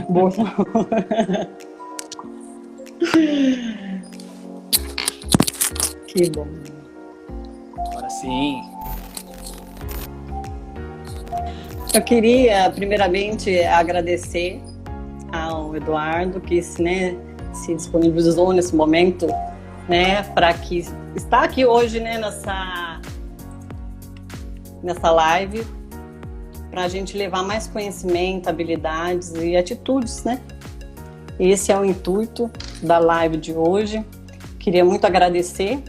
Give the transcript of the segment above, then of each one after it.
Boa. Que bom. Agora sim. Eu queria, primeiramente, agradecer ao Eduardo que se disponibilizou nesse momento, né, para que está aqui hoje, né, nessa live, para a gente levar mais conhecimento, habilidades e atitudes, né? Esse é o intuito da live de hoje. Queria muito agradecer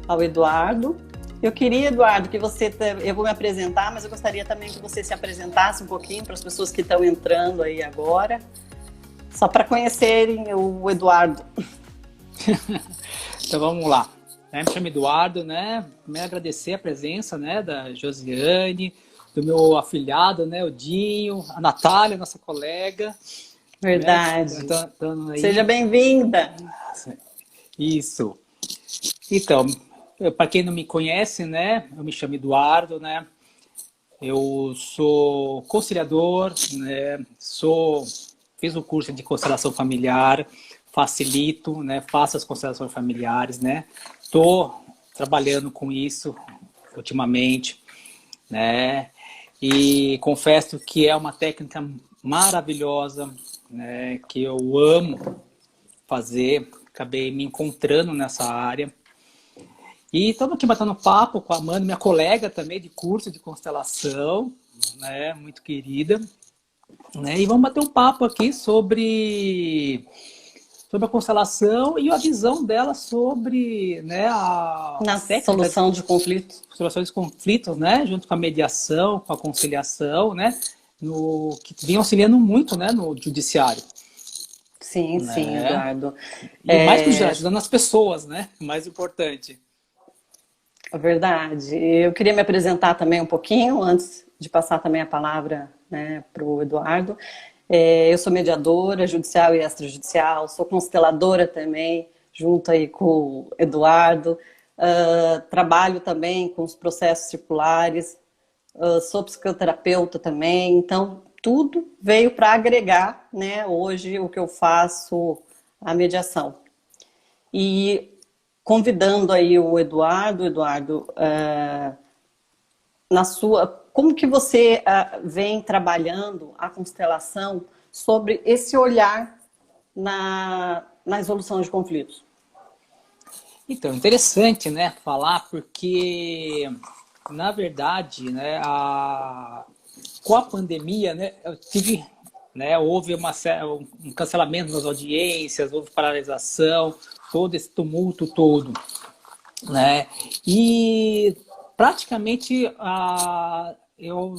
ao Eduardo. Eu queria, Eduardo, que eu vou me apresentar, mas eu gostaria também que você se apresentasse um pouquinho para as pessoas que estão entrando aí agora, só para conhecerem o Eduardo. Então vamos lá. Me chamo Eduardo, né? Primeiro agradecer a presença, né, da Josiane, do meu afilhado, né, o Dinho, a Natália, nossa colega. Verdade. Né? Aí. Seja bem-vinda. Isso. Então, para quem não me conhece, né, eu me chamo Eduardo, né? Eu sou conciliador, né? Fiz o curso de constelação familiar, facilito, né? Faço as constelações familiares, né? Estou trabalhando com isso ultimamente, né? E confesso que é uma técnica maravilhosa, né? Que eu amo fazer, acabei me encontrando nessa área. E estamos aqui batendo papo com a Amanda, minha colega também de curso de constelação, né? Muito querida. Né? E vamos bater um papo aqui sobre a constelação e a visão dela sobre, né, na solução de conflitos. Soluções de conflitos, né? Junto com a mediação, com a conciliação, né? Que vem auxiliando muito, né, no judiciário. Sim, né? Sim, Eduardo. E mais que ajudando as pessoas, né? O mais importante. Verdade. Eu queria me apresentar também um pouquinho, antes de passar também a palavra, né, para o Eduardo. Eu sou mediadora judicial e extrajudicial, sou consteladora também, junto aí com o Eduardo. Trabalho também com os processos circulares, sou psicoterapeuta também, então tudo veio para agregar, né, hoje o que eu faço, a mediação. E convidando aí o Eduardo, como que você vem trabalhando a constelação sobre esse olhar na resolução de conflitos? Então, interessante, né, falar, porque, na verdade, né, com a pandemia, né, eu tive, né, houve um cancelamento nas audiências, houve paralisação, todo esse tumulto todo, né, e praticamente eu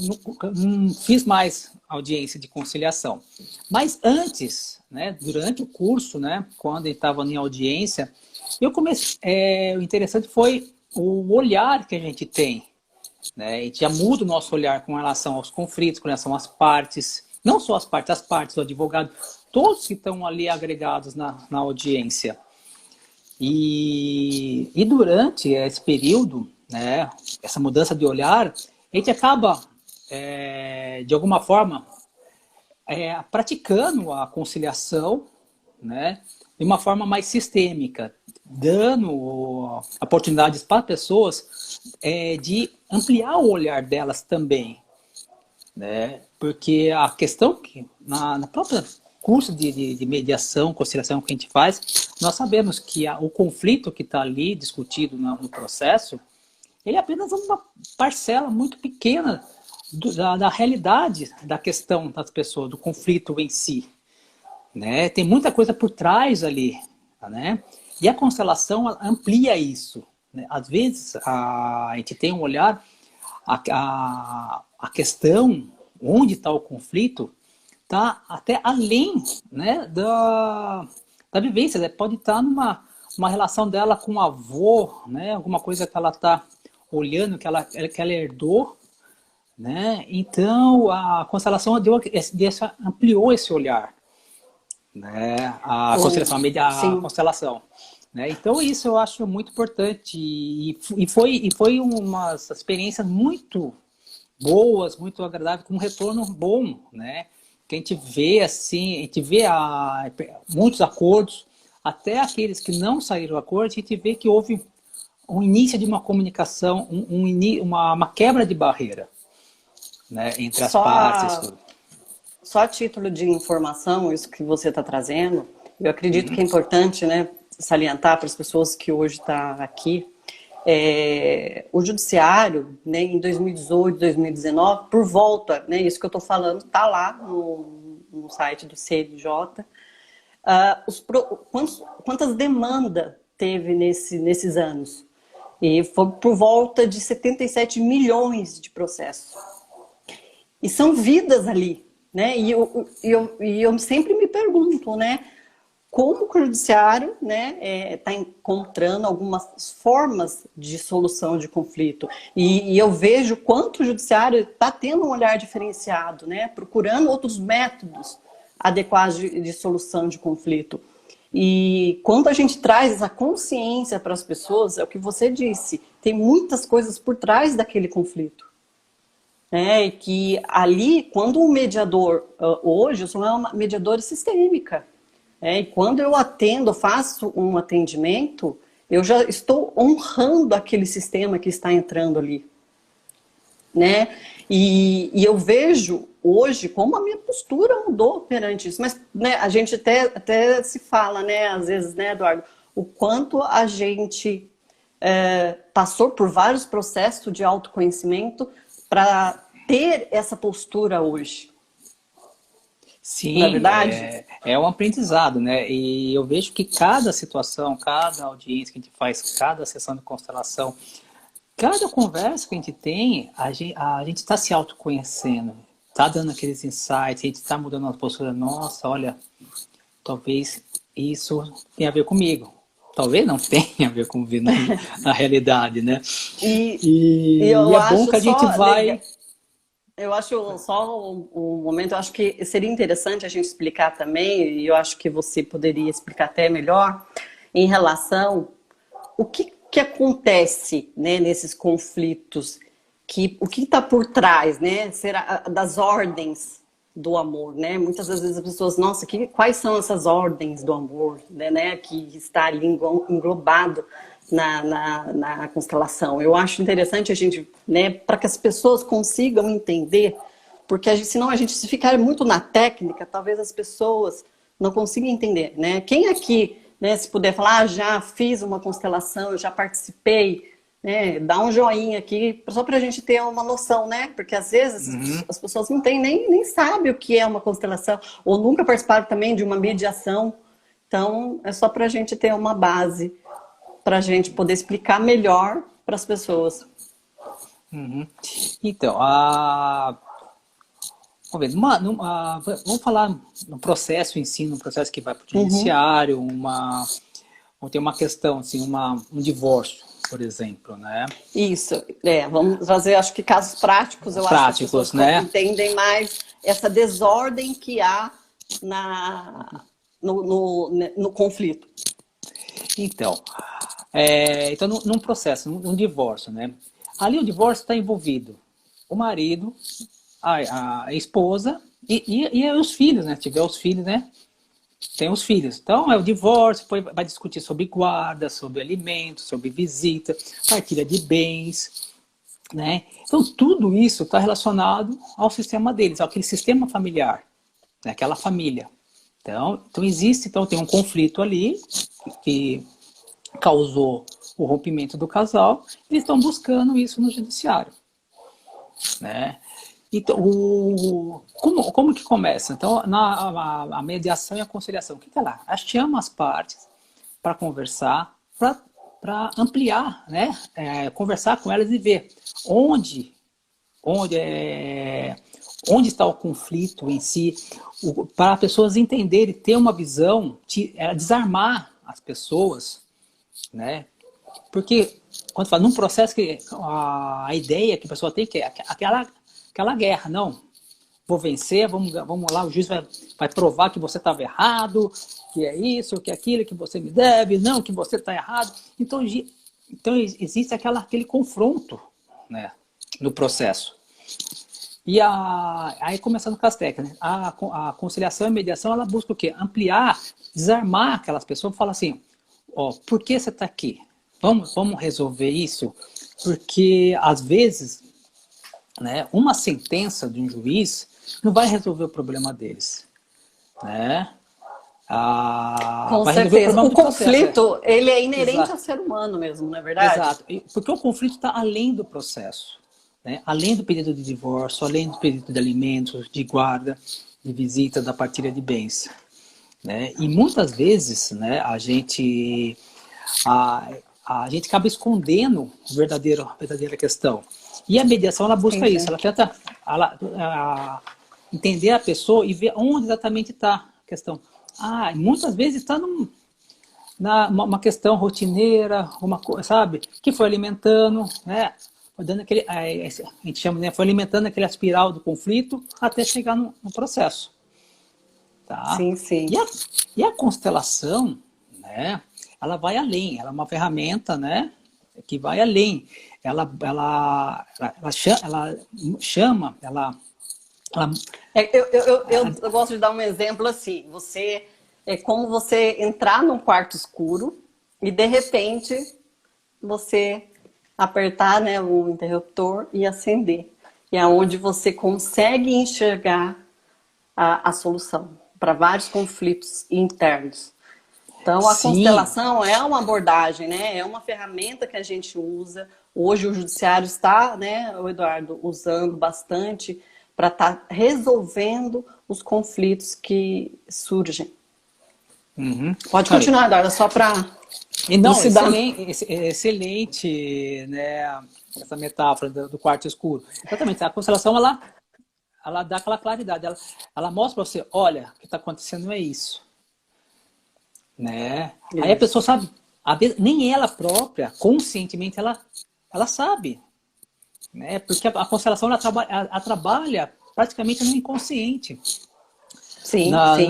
não fiz mais audiência de conciliação. Mas antes, né, durante o curso, né, quando eu estava em audiência, o interessante foi o olhar que a gente tem. Né? A gente já muda o nosso olhar com relação aos conflitos, com relação às partes, não só as partes, o advogado, todos que estão ali agregados na audiência. E durante esse período, né, essa mudança de olhar, a gente acaba, de alguma forma, praticando a conciliação, né, de uma forma mais sistêmica, dando oportunidades para pessoas de ampliar o olhar delas também. Né? Porque a questão que, na própria curso de mediação, conciliação que a gente faz, nós sabemos que o conflito que está ali discutido no processo, ele é apenas uma parcela muito pequena da realidade da questão das pessoas, do conflito em si. Né? Tem muita coisa por trás ali. Né? E a constelação amplia isso. Né? Às vezes a gente tem um olhar, a questão onde está o conflito está até além, né, da vivência. Né? Pode estar numa relação dela com o avô, né? Alguma coisa que ela está olhando, que ela herdou. Né? Então a constelação ampliou esse olhar. Né? A constelação, a constelação. Né? Então isso eu acho muito importante e foi umas experiências muito boas, muito agradáveis, com um retorno bom, né? que a gente vê assim, a gente vê muitos acordos, até aqueles que não saíram do acordo, a gente vê que houve um início de uma comunicação, uma quebra de barreira, né, entre as partes. Só a título de informação, isso que você está trazendo, eu acredito que é importante, né, salientar para as pessoas que hoje estão aqui, o judiciário, né, em 2018, 2019, por volta, né, isso que eu estou falando, está lá no site do CNJ, quantas demandas teve nesses anos? E foi por volta de 77 milhões de processos. E são vidas ali, né? E eu sempre me pergunto, né? Como que o judiciário, né, está encontrando algumas formas de solução de conflito. E eu vejo quanto o judiciário está tendo um olhar diferenciado, né? Procurando outros métodos adequados de solução de conflito. E quando a gente traz essa consciência para as pessoas, é o que você disse, tem muitas coisas por trás daquele conflito. E que ali, quando o mediador, hoje eu sou uma mediadora sistêmica, e quando eu atendo, faço um atendimento, eu já estou honrando aquele sistema que está entrando ali. Né? E eu vejo hoje como a minha postura mudou perante isso. Mas, né, a gente até se fala, né, às vezes, né, Eduardo, o quanto a gente passou por vários processos de autoconhecimento para ter essa postura hoje. Sim, não é verdade? É um aprendizado, né? E eu vejo que cada situação, cada audiência que a gente faz, cada sessão de constelação, cada conversa que a gente tem, a gente está se autoconhecendo, está dando aqueles insights, a gente está mudando a postura. Nossa, olha, talvez isso tenha a ver comigo. Talvez não tenha a ver comigo na realidade, né? E é bom que a gente vai... Eu acho só um momento, eu acho que seria interessante a gente explicar também, e eu acho que você poderia explicar até melhor, em relação o que acontece, né, nesses conflitos, o que está por trás, né, das ordens do amor, né? Muitas vezes as pessoas, nossa, quais são essas ordens do amor, né, que está ali englobado na constelação. Eu acho interessante a gente, né, para que as pessoas consigam entender, porque senão a gente, se ficar muito na técnica, talvez as pessoas não consigam entender, né? Quem aqui, né, se puder falar, já fiz uma constelação, eu já participei, né, dá um joinha aqui, só para a gente ter uma noção, né? Porque às vezes as pessoas não têm, nem sabem o que é uma constelação, ou nunca participaram também de uma mediação. Então, é só para a gente ter uma base, para a gente poder explicar melhor para as pessoas. Então, vamos falar no processo em si, no processo que vai para o judiciário, tem uma questão, assim, um divórcio, por exemplo, né? Isso, vamos fazer, acho que casos práticos, eu acho que as pessoas, né, entendem mais essa desordem que há no conflito. Então, num processo, num divórcio, né? Ali o divórcio está envolvido o marido, a esposa e os filhos, né? Se tiver os filhos, né? Tem os filhos. Então, o divórcio vai discutir sobre guarda, sobre alimentos, sobre visita, partilha de bens, né? Então, tudo isso está relacionado ao sistema deles, àquele sistema familiar, né? Aquela família. Então tem um conflito ali que causou o rompimento do casal, eles estão buscando isso no judiciário, né? Então, como que começa? Então, a mediação e a conciliação, o que está lá? Chama as partes para conversar, para ampliar, né? Conversar com elas e ver onde está o conflito em si, para as pessoas entenderem, ter uma visão, desarmar as pessoas, né? Porque quando fala num processo que a ideia que a pessoa tem que é aquela guerra, não, vou vencer, vamos lá, o juiz vai provar que você estava errado, que é isso, que é aquilo, que você me deve, não, que você está errado. Então existe aquele confronto, né, no processo. Aí começando com as técnicas, a conciliação e a mediação, ela busca o quê? Ampliar, desarmar aquelas pessoas, falar assim, ó, por que você está aqui? Vamos resolver isso? Porque, às vezes, né, uma sentença de um juiz não vai resolver o problema deles, né? Com Vai resolver o certeza. problema O do processo. conflito, ele é inerente Exato. ao ser humano mesmo, não é verdade? Exato. Porque o conflito está além do processo, né? Além do pedido de divórcio, além do pedido de alimentos, de guarda, de visita, da partilha de bens, né? E muitas vezes, né, a, a gente acaba escondendo a verdadeira questão. E a mediação, ela busca Entendi. isso, ela tenta entender a pessoa e ver onde exatamente está a questão. Muitas vezes está uma questão rotineira, sabe, que foi alimentando, né, foi dando aquele, a gente chama, né, foi alimentando aquele espiral do conflito até chegar no processo. Tá? Sim, sim. E a constelação, né, ela vai além, ela é uma ferramenta, né, que vai além. Ela chama, Eu gosto de dar um exemplo assim. É como você entrar num quarto escuro e de repente você apertar, né, o interruptor e acender. E é onde você consegue enxergar a solução para vários conflitos internos. Então, a sim, constelação é uma abordagem, né? É uma ferramenta que a gente usa. Hoje o judiciário está, né, o Eduardo, usando bastante para estar resolvendo os conflitos que surgem. uhum. Pode continuar, Eduardo, só para E não, elucidar. excelente, né, essa metáfora do quarto escuro. Exatamente, a constelação, ela dá aquela claridade, ela mostra para você, olha, o que está acontecendo é isso. Né? Aí a pessoa sabe, nem ela própria, conscientemente, ela sabe. Né? Porque a constelação ela trabalha praticamente no inconsciente. Sim, sim.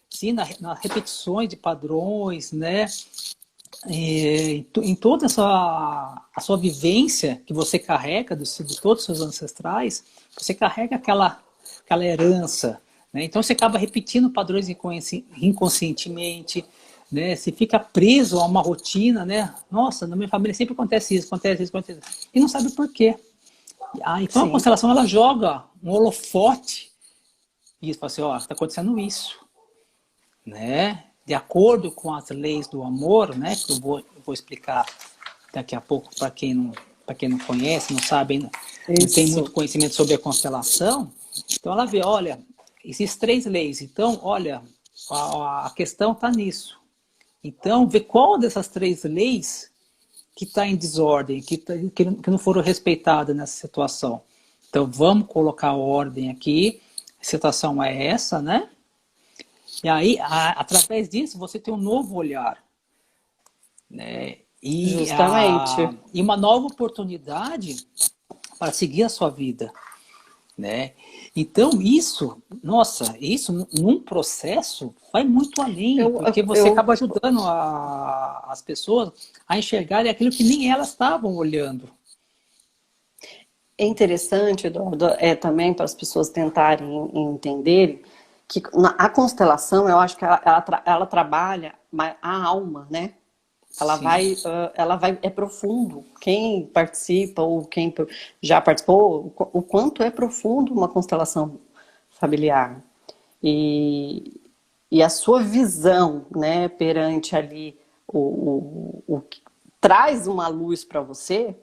Sim, nas repetições de padrões, né? Em toda a sua vivência que você carrega de todos os seus ancestrais, você carrega aquela herança, né? Então você acaba repetindo padrões inconscientemente, né? Você fica preso a uma rotina, né? Nossa, na minha família sempre acontece isso, e não sabe por quê. Então a Sim. constelação, ela joga um holofote e fala assim, ó, está acontecendo isso, né? De acordo com as leis do amor, né? Que eu vou explicar daqui a pouco para quem não conhece, não sabe, não tem muito conhecimento sobre a constelação. Então ela vê, olha, existem 3 leis. Então, olha, a questão está nisso. Então, vê qual dessas 3 leis que está em desordem, que não foram respeitadas nessa situação. Então, vamos colocar ordem aqui. A situação é essa, né? E aí, através disso, você tem um novo olhar, né? Justamente. E uma nova oportunidade para seguir a sua vida, né? Então, isso num processo vai muito além, porque você acaba ajudando as pessoas a enxergarem aquilo que nem elas estavam olhando. É interessante, Eduardo, também para as pessoas tentarem entender que a constelação, eu acho que ela trabalha a alma, né? É profundo. Quem participa ou quem já participou, o quanto é profundo uma constelação familiar. E a sua visão, né, perante ali o que traz uma luz para você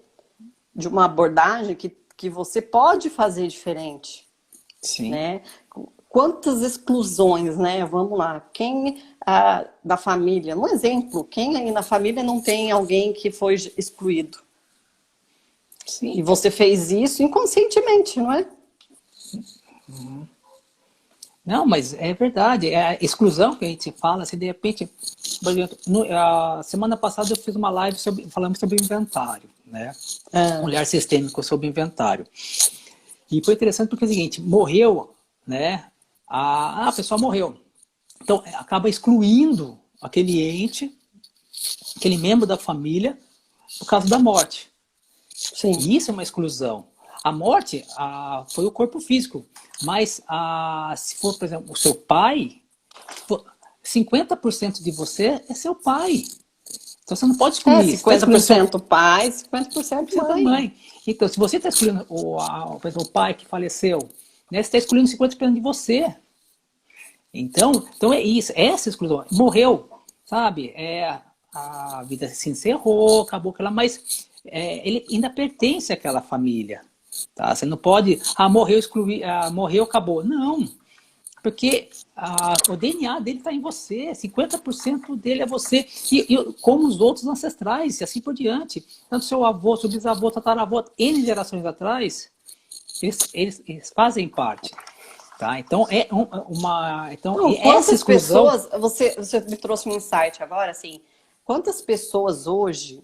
de uma abordagem que você pode fazer diferente. Sim. Né? Quantas exclusões, né? Vamos lá. Quem da família, um exemplo, quem aí na família não tem alguém que foi excluído? Sim. E você fez isso inconscientemente, não é? Uhum. Não, mas é verdade. É a exclusão que a gente fala, assim, de repente, por exemplo, a semana passada eu fiz uma live falando sobre inventário, né? Olhar sistêmico sobre inventário. E foi interessante porque é o seguinte, morreu, né? A pessoa morreu. Então, acaba excluindo aquele ente, aquele membro da família, por causa da morte. Sim. E isso é uma exclusão. A morte foi o corpo físico. Mas se for, por exemplo, o seu pai, 50% de você é seu pai. Então você não pode excluir. 50% pai, 50% da mãe. mãe. Então, se você está excluindo por exemplo, o pai que faleceu, né, você está excluindo 50% de você. Então é isso, essa exclusão. Morreu, sabe? A vida se encerrou, acabou aquela, mas ele ainda pertence àquela família. Tá? Você não pode, morreu, excluir, morreu, acabou. Não, porque o DNA dele está em você, 50% dele é você, e como os outros ancestrais, e assim por diante. Tanto seu avô, seu bisavô, tataravô, N gerações atrás, eles fazem parte. Tá? Então, essa Quantas exclusão... pessoas, você me trouxe um insight agora, assim, quantas pessoas hoje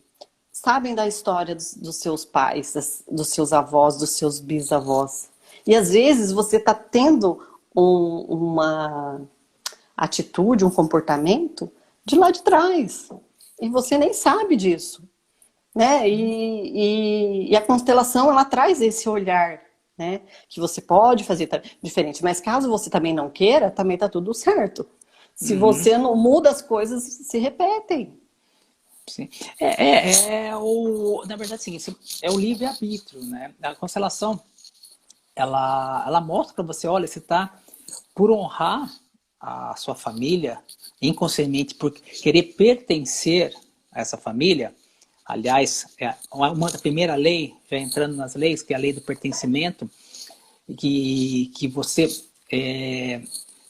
sabem da história dos seus pais, dos seus avós, dos seus bisavós? E às vezes você está tendo uma atitude, um comportamento de lá de trás. E você nem sabe disso. Né? E a constelação, ela traz esse olhar, né? Que você pode fazer diferente. Mas caso você também não queira, também tá tudo certo. Se você não muda, as coisas se repetem. Sim. Na verdade, sim, é o livre-arbítrio, né? A constelação, ela mostra para você, olha, você está por honrar a sua família, inconscientemente por querer pertencer a essa família. Aliás, uma primeira lei, já entrando nas leis, que é a lei do pertencimento, que você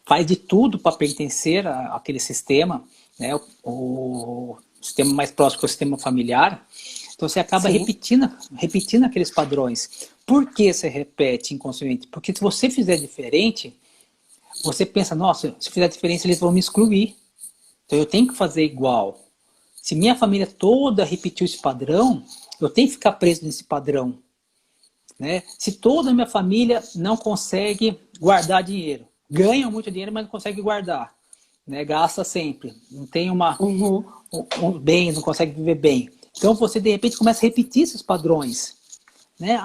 faz de tudo para pertencer àquele sistema, né? O sistema mais próximo que é o sistema familiar. Então você acaba repetindo aqueles padrões. Por que você repete inconscientemente? Porque se você fizer diferente, você pensa, nossa, se fizer diferença eles vão me excluir. Então eu tenho que fazer igual. Se minha família toda repetiu esse padrão, eu tenho que ficar preso nesse padrão. Né? Se toda a minha família não consegue guardar dinheiro, ganha muito dinheiro, mas não consegue guardar, né? Gasta sempre, não tem bens, não consegue viver bem. Então você de repente começa a repetir esses padrões. Né?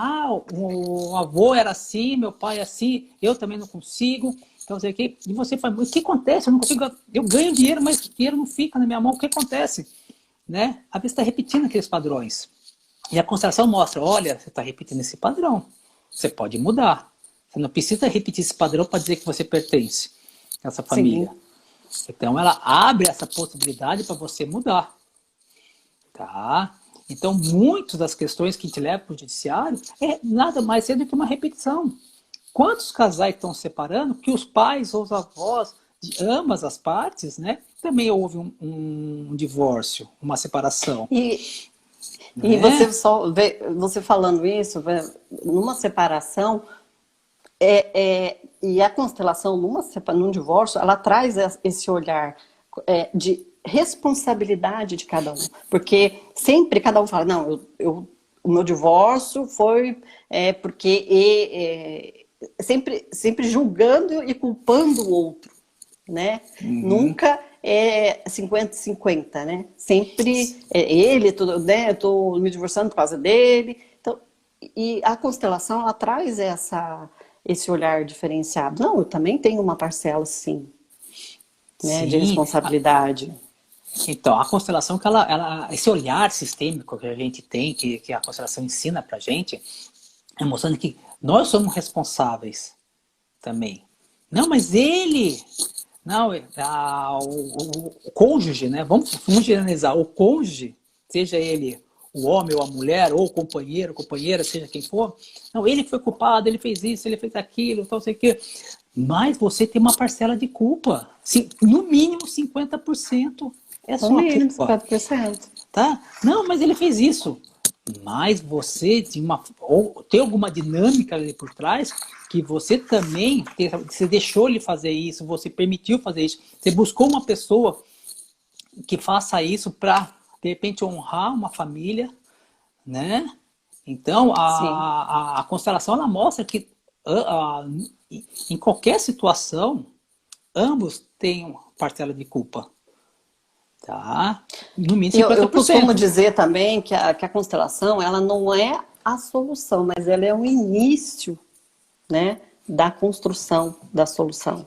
O avô era assim, meu pai é assim, eu também não consigo. Então, sei que, e você fala, o que acontece? Eu não consigo, eu ganho dinheiro, mas o dinheiro não fica na minha mão. O que acontece? Né? A vez está repetindo aqueles padrões. E a constelação mostra, olha, você está repetindo esse padrão. Você pode mudar. Você não precisa repetir esse padrão para dizer que você pertence a essa família. Sim. Então, ela abre essa possibilidade para você mudar. Tá? Então, muitas das questões que te levam para o judiciário é nada mais do que uma repetição. Quantos casais estão separando que os pais ou os avós de ambas as partes, né, também houve um divórcio, uma separação. E você falando isso, numa separação, e a constelação num divórcio, ela traz esse olhar de responsabilidade de cada um. Porque sempre cada um fala, não, o meu divórcio foi porque... sempre julgando e culpando o outro, né? Nunca é 50-50, né? Sempre ele, né? Eu tô me divorciando por causa dele. Então, e a constelação, ela traz esse olhar diferenciado. Não, eu também tenho uma parcela, sim, né? De responsabilidade. Então, a constelação, esse olhar sistêmico que a gente tem, que a constelação ensina pra gente, é mostrando que nós somos responsáveis também. Não, mas ele... Não, o cônjuge, né? Vamos generalizar. O cônjuge, seja ele o homem ou a mulher, ou o companheiro, companheira, seja quem for. Não, ele foi culpado, ele fez isso, ele fez aquilo, então sei o quê. Mas você tem uma parcela de culpa. No mínimo 50% é sua culpa. No mínimo 50%. Tá? Não, mas ele fez isso. Mas você tem alguma dinâmica ali por trás que você também, você deixou ele fazer isso, você permitiu fazer isso, você buscou uma pessoa que faça isso para, de repente, honrar uma família, né? Então, a constelação, ela mostra que em qualquer situação, ambos têm uma parcela de culpa. Tá? No mínimo 50%. Eu costumo dizer também que a constelação, ela não é a solução, mas ela é o início, né, da construção da solução.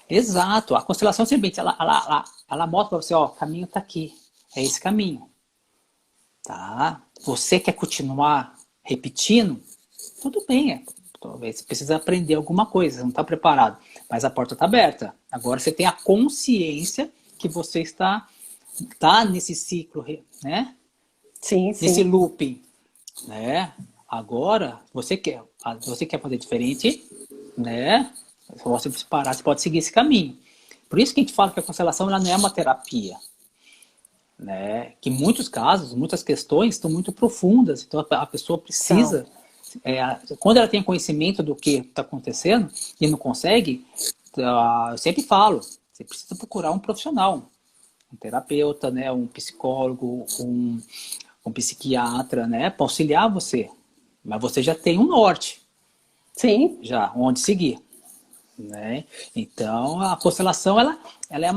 Exato. A constelação simplesmente, ela mostra para você, ó, o caminho está aqui. É esse caminho. Tá? Você quer continuar repetindo? Tudo bem. Talvez você precisa aprender alguma coisa, você não está preparado. Mas a porta está aberta. Agora você tem a consciência que você está nesse ciclo, né? Sim, sim. Nesse looping, né? Agora, você quer fazer diferente, né? Se você parar, você pode seguir esse caminho. Por isso que a gente fala que a constelação ela não é uma terapia, né? Que em muitos casos, muitas questões estão muito profundas, então a pessoa precisa, quando ela tem conhecimento do que está acontecendo e não consegue, eu sempre falo, você precisa procurar um profissional, um terapeuta, né? Um psicólogo, um psiquiatra, né? Para auxiliar você. Mas você já tem um norte. Sim. Já, onde seguir. Né? Então, a constelação ela é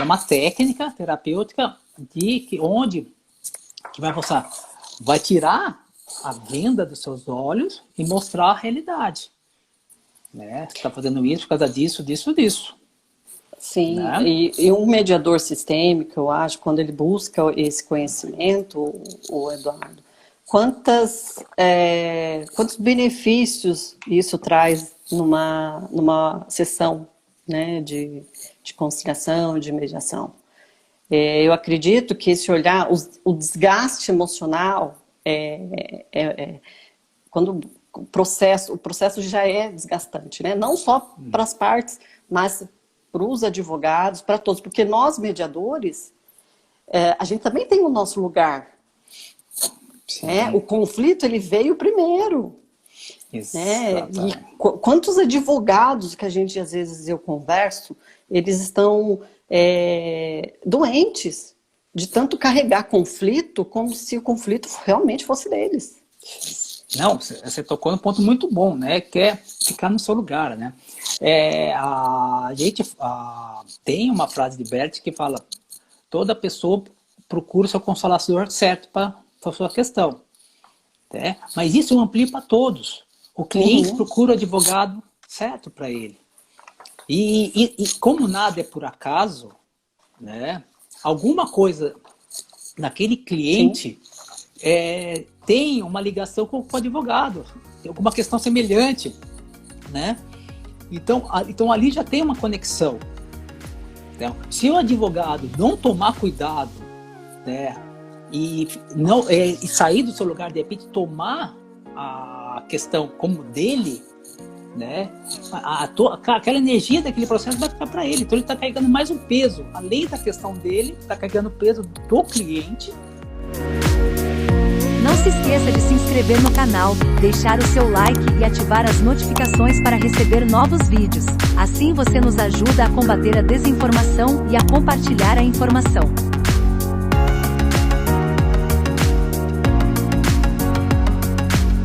uma técnica terapêutica onde vai tirar a venda dos seus olhos e mostrar a realidade. Né? Você está fazendo isso por causa disso, disso. Sim, né? E um mediador sistêmico, eu acho, quando ele busca esse conhecimento, o Eduardo, quantos benefícios isso traz numa sessão, né, de conciliação, de mediação. Eu acredito que esse olhar, o desgaste emocional, quando o processo já é desgastante, né? Não só para as partes, mas para os advogados, para todos, porque nós, mediadores, a gente também tem o nosso lugar. O conflito, ele veio primeiro. Né? E quantos advogados que às vezes eu converso, eles estão doentes de tanto carregar conflito, como se o conflito realmente fosse deles. Não, você tocou num ponto muito bom, né? Que é ficar no seu lugar, né? A gente tem uma frase de Bert que fala: toda pessoa procura o seu consolador certo para a sua questão. Né? Mas isso amplia para todos. O cliente procura o advogado certo para ele. E como nada é por acaso, né? Alguma coisa naquele cliente tem uma ligação com o advogado, tem alguma questão semelhante, né? Então ali já tem uma conexão. Então, se o advogado não tomar cuidado, né, e sair do seu lugar, de repente tomar a questão como dele, né, aquela energia daquele processo vai ficar para ele. Então ele está carregando mais um peso, além da questão dele, está carregando o peso do cliente. Não se esqueça de se inscrever no canal, deixar o seu like e ativar as notificações para receber novos vídeos. Assim você nos ajuda a combater a desinformação e a compartilhar a informação.